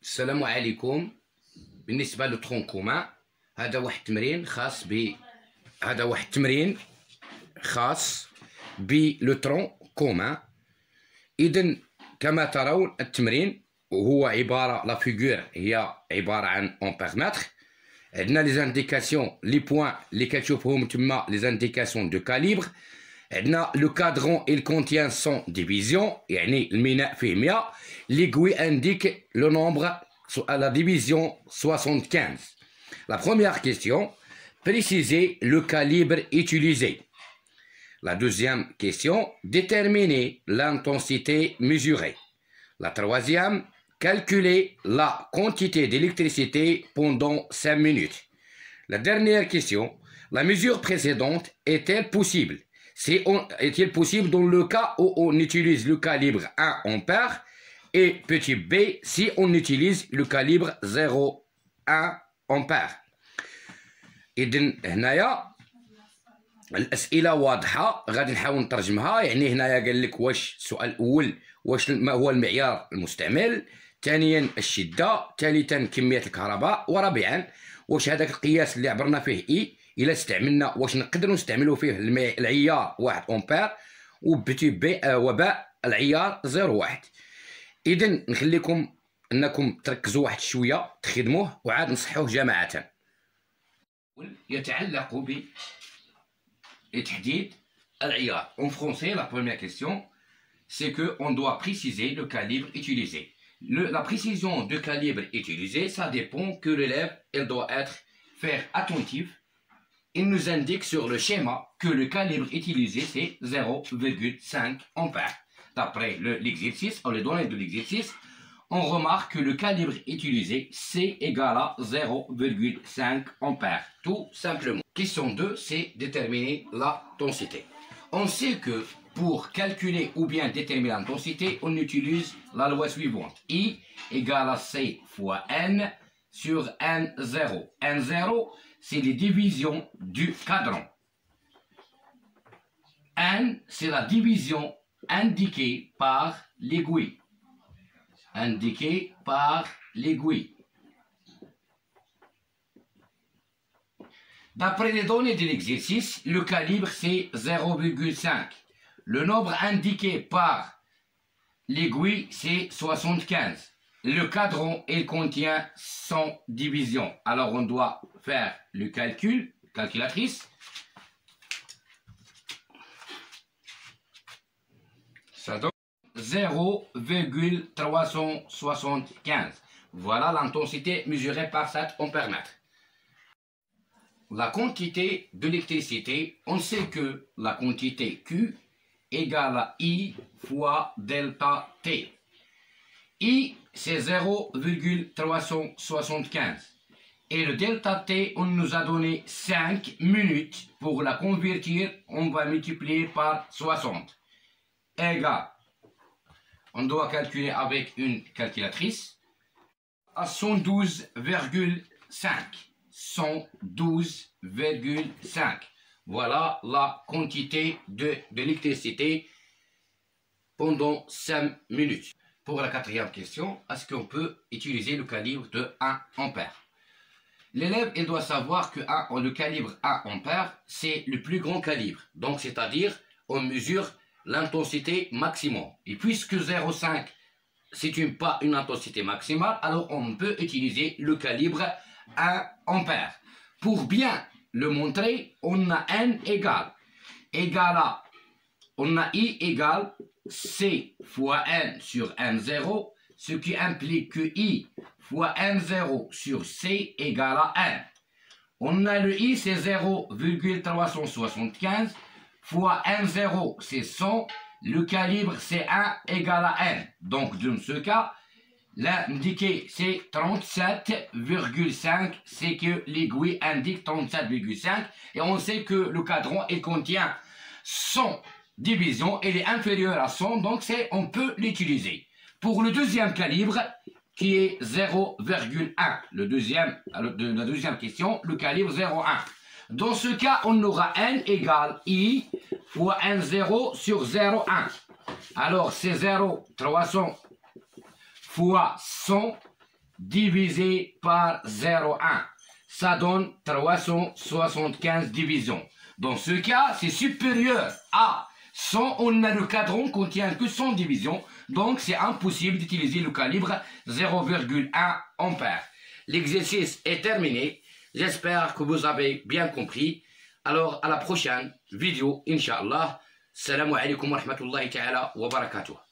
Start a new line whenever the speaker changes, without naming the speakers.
السلام عليكم. بالنسبة للترون كومان، هذا واحد التمرين خاص بالترون كومان. إذن كما ترون التمرين هو عبارة لا فيغور هي عبارة عن أمبيرمتر. عندنا لي زانديكاسيون لي بوان اللي كتشوفوهم تما لي زانديكاسيون دو كاليبر. عندنا لو كادرون il contient 100 divisions، يعني الميناء فيه 100. L'aiguille indique le nombre à la division 75. La première question, précisez le calibre utilisé. La deuxième question, déterminez l'intensité mesurée. La troisième, calculez la quantité d'électricité pendant 5 minutes. La dernière question, la mesure précédente est-elle possible? Est-il possible dans le cas où on utilise le calibre 1 ampère et petit b si on utilise le calibre 0,1 ampère. إذن هنايا الأسئلة واضحة غادي نحاول نترجمها. يعني هنايا قال لك واش السؤال الأول واش ما هو المعيار المستعمل، ثانيا الشدة، ثالثا كمية الكهرباء، ورابعا واش هذاك القياس اللي عبرنا فيه إي إلا استعملنا واش نقدروا نستعملوا فيه العيار 1 أمبير وبتي بي وباء العيار 0,1. إذن نخليكم أنكم تركزوا واحد شوية تخدموه وعاد نصحوه جماعة. يتعلق بتحديد العيار. En français, la première question, c'est que on doit préciser le calibre utilisé. La précision du calibre utilisé, ça dépend que l'élève, elle doit faire attentif. Il nous indique sur le schéma que le calibre utilisé, c'est 0,5 ampères. D'après l'exercice, on les données de l'exercice, on remarque que le calibre utilisé, c'est égal à 0,5 ampères, tout simplement. Question 2, c'est déterminer la densité. On sait que pour calculer ou bien déterminer l'intensité, on utilise la loi suivante. I égale à C fois N sur N0. N0, c'est les divisions du cadran. N, c'est la division indiquée par l'aiguille. Indiquée par l'aiguille. D'après les données de l'exercice, le calibre c'est 0,5. Le nombre indiqué par l'aiguille c'est 75. Le cadran il contient 100 divisions. Alors on doit faire le calcul, calculatrice. Ça donne 0,375. Voilà l'intensité mesurée par cet ampèremètre. La quantité d'électricité, on sait que la quantité Q égale à I fois delta T. I, c'est 0,375. Et le delta T, on nous a donné 5 minutes. Pour la convertir, on va multiplier par 60. Égale, on doit calculer avec une calculatrice, à 112,5. 112,5. Voilà la quantité d'électricité pendant 5 minutes. Pour la quatrième question, est-ce qu'on peut utiliser le calibre de 1 ampère? L'élève, il doit savoir que le calibre 1 ampère, c'est le plus grand calibre. Donc, c'est-à-dire, on mesure l'intensité maximum. Et puisque 0,5, c'est pas une intensité maximale, alors on peut utiliser le calibre 1 ampère. Pour bien le montrer, on a N égale à, on a I égale C fois N sur N0, ce qui implique que I fois N0 sur C égale à N. On a le I, c'est 0,375 fois N0, c'est 100. Le calibre, c'est 1 égale à N. Donc, dans ce cas, l'indiqué, c'est 37,5. C'est que l'aiguille indique 37,5. Et on sait que le cadran, il contient 100 divisions. Il est inférieur à 100, donc on peut l'utiliser. Pour le deuxième calibre, qui est 0,1. La deuxième question, le calibre 0,1. Dans ce cas, on aura N égale I fois N0 sur 0,1. Alors, c'est 0,300 fois 100 divisé par 0,1. Ça donne 375 divisions. Dans ce cas, c'est supérieur à 100. On a le cadran contient que 100 divisions. Donc, c'est impossible d'utiliser le calibre 0,1 ampère. L'exercice est terminé. J'espère que vous avez bien compris. Alors, à la prochaine vidéo, Inch'Allah. Salam alaikum wa rahmatullahi ta'ala wa barakatuh.